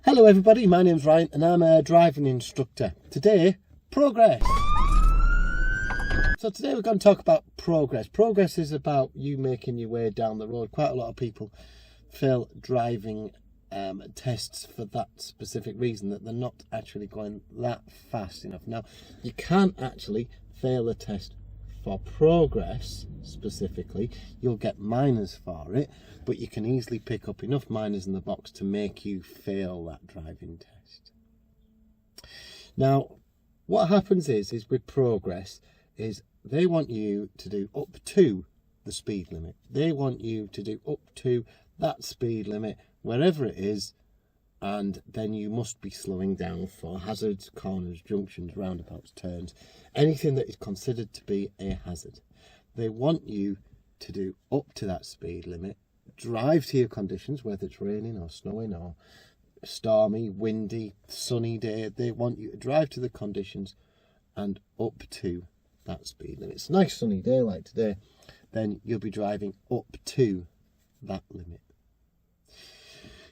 Hello everybody, my name's Ryan and I'm a driving instructor. Today, progress. So today we're going to talk about progress. Progress is about you making your way down the road. Quite a lot of people fail driving tests for that specific reason, that they're not actually going that fast enough. Now, you can't actually fail a test for progress specifically. You'll get minors for it, but you can easily pick up enough minors in the box to make you fail that driving test. Now, what happens is with progress is they want you to do up to the speed limit. They want you to do up to that speed limit wherever it is, and then you must be slowing down for hazards, corners, junctions, roundabouts, turns, anything that is considered to be a hazard. They want you to do up to that speed limit, drive to your conditions, whether it's raining or snowing or stormy, windy, sunny day. They want you to drive to the conditions and up to that speed limit. It's a nice sunny day like today, then you'll be driving up to that limit.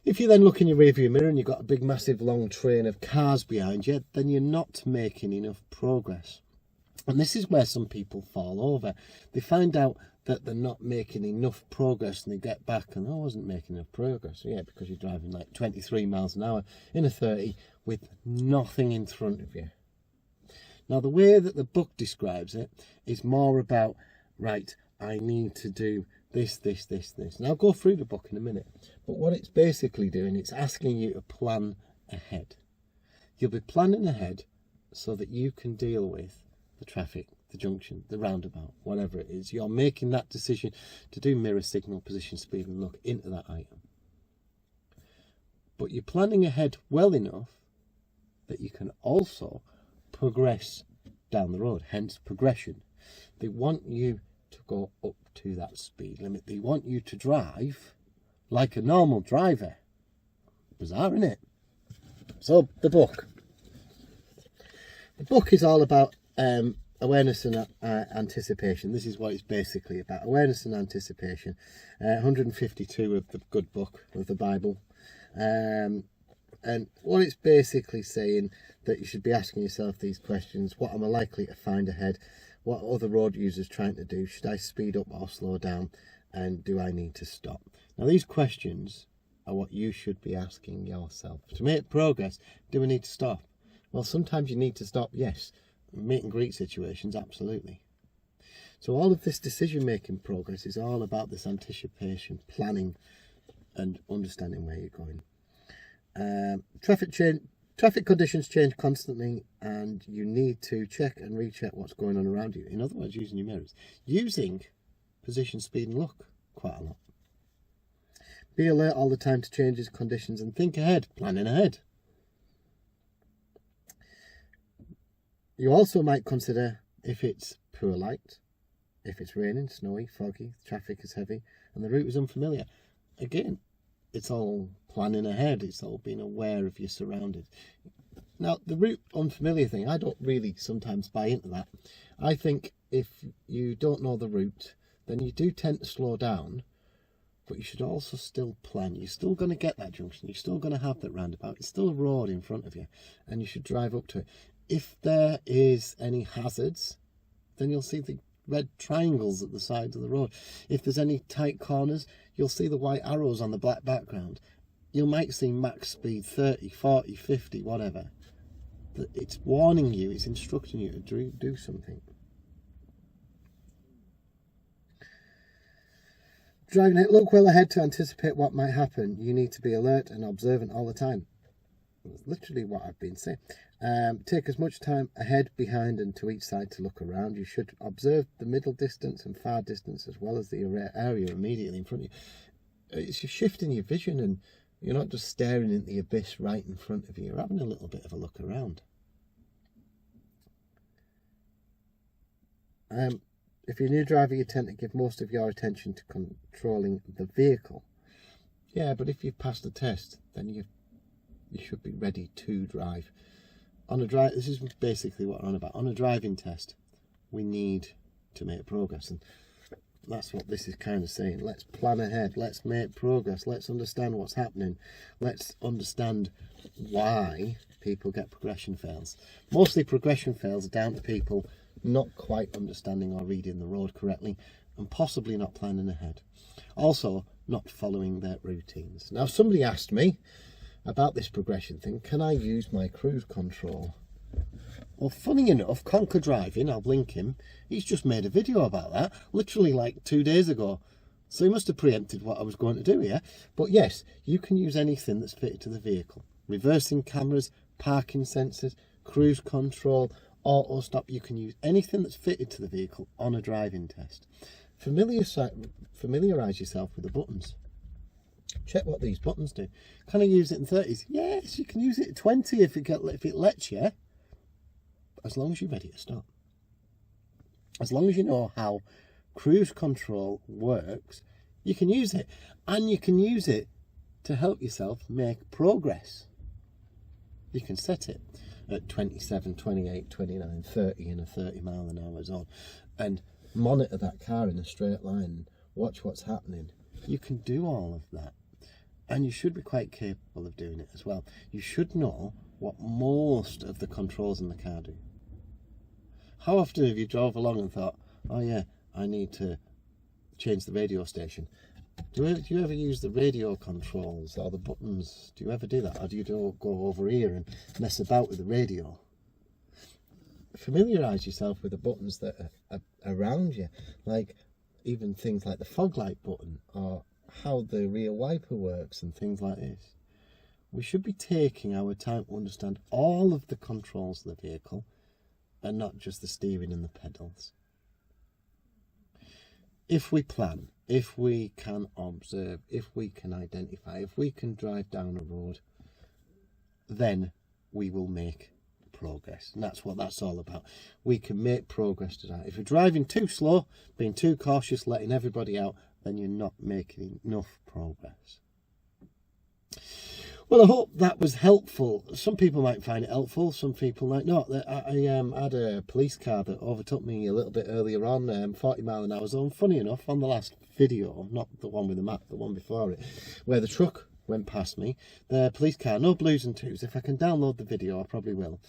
If you then look in your rearview mirror and you've got a big massive long train of cars behind you, then you're not making enough progress. And this is where some people fall over. They find out that they're not making enough progress and they get back and, I wasn't making enough progress. Yeah, because you're driving like 23 miles an hour in a 30 with nothing in front of you. Now, the way that the book describes it is more about, right, I need to do this. And I'll go through the book in a minute. But what it's basically doing, it's asking you to plan ahead. You'll be planning ahead so that you can deal with the traffic, the junction, the roundabout, whatever it is. You're making that decision to do mirror, signal, position, speed and look into that item. But you're planning ahead well enough that you can also progress down the road, hence progression. They want you to go up to that speed limit. They want you to drive like a normal driver. Bizarre, isn't it? So the book is all about awareness and anticipation. This is what it's basically about, awareness and anticipation. 152 of the good book of the Bible. And what it's basically saying, that you should be asking yourself these questions. What am I likely to find ahead? What are other road users trying to do? Should I speed up or slow down? And do I need to stop? Now, these questions are what you should be asking yourself. To make progress, do we need to stop? Well, sometimes you need to stop, yes. Meet and greet situations, absolutely. So all of this decision-making progress is all about this anticipation, planning, and understanding where you're going. Traffic conditions change constantly, and you need to check and recheck what's going on around you. In other words, using your mirrors. Using position, speed and look quite a lot. Be alert all the time to changes, conditions, and think ahead, planning ahead. You also might consider if it's poor light, if it's raining, snowy, foggy, traffic is heavy, and the route is unfamiliar. Again, it's all planning ahead. It's all being aware of your surroundings. Now, the route unfamiliar thing, I don't really sometimes buy into that. I think if you don't know the route, then you do tend to slow down, but you should also still plan. You're still going to get that junction. You're still going to have that roundabout. It's still a road in front of you, and you should drive up to it. If there is any hazards, then you'll see the red triangles at the side of the road. If there's any tight corners, you'll see the white arrows on the black background. You might see max speed 30, 40, 50, whatever. It's warning you, it's instructing you to do something. Driving it, look well ahead to anticipate what might happen. You need to be alert and observant all the time. That's literally what I've been saying. Take as much time ahead, behind and to each side to look around. You should observe the middle distance and far distance as well as the area immediately in front of you. It's just shifting your vision, and you're not just staring into the abyss right in front of you. You're having a little bit of a look around. If you're a new driver, you tend to give most of your attention to controlling the vehicle. Yeah, but if you've passed the test, then you should be ready to drive. This is basically what we're on about. On a driving test, we need to make progress. And That's what this is kind of saying. Let's plan ahead. Let's make progress. Let's understand what's happening. Let's understand why people get progression fails. Mostly progression fails are down to people not quite understanding or reading the road correctly, and possibly not planning ahead. Also, not following their routines. Now, somebody asked me about this progression thing. Can I use my cruise control? Well, funny enough, Conquer Driving, I'll link him, he's just made a video about that, literally like 2 days ago. So he must have preempted what I was going to do here. But yes, you can use anything that's fitted to the vehicle. Reversing cameras, parking sensors, cruise control, auto stop. You can use anything that's fitted to the vehicle on a driving test. Familiarise yourself with the buttons. Check what these buttons do. Can I use it in 30s? Yes, you can use it at 20 if it lets you. As long as you're ready to stop. As long as you know how cruise control works, you can use it. And you can use it to help yourself make progress. You can set it at 27, 28, 29, 30 in a 30-mile-an-hour zone and monitor that car in a straight line and watch what's happening. You can do all of that. And you should be quite capable of doing it as well. You should know what most of the controls in the car do. How often have you drove along and thought, oh yeah, I need to change the radio station? Do you ever use the radio controls or the buttons? Do you ever do that? Or do you go over here and mess about with the radio? Familiarise yourself with the buttons that are around you. Like even things like the fog light button or how the rear wiper works and things like this. We should be taking our time to understand all of the controls of the vehicle and not just the steering and the pedals. If we plan, if we can observe, if we can identify, if we can drive down a road, then we will make progress. And that's what that's all about. We can make progress to that. If you're driving too slow, being too cautious, letting everybody out, then you're not making enough progress. Well, I hope that was helpful. Some people might find it helpful, some people might not. I had a police car that overtook me a little bit earlier on, 40 mile an hour zone. Funny enough, on the last video, not the one with the map, the one before it, where the truck went past me, the police car, no blues and twos. If I can download the video, I probably will.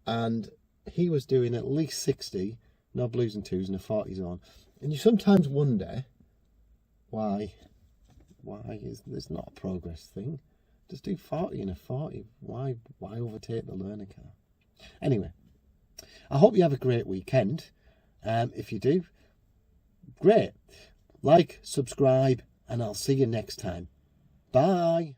And he was doing at least 60, no blues and twos in a 40 zone. And you sometimes wonder, why is this not a progress thing? Just do 40 in a 40. Why overtake the learner car? Anyway, I hope you have a great weekend. If you do, great. Like, subscribe, and I'll see you next time. Bye.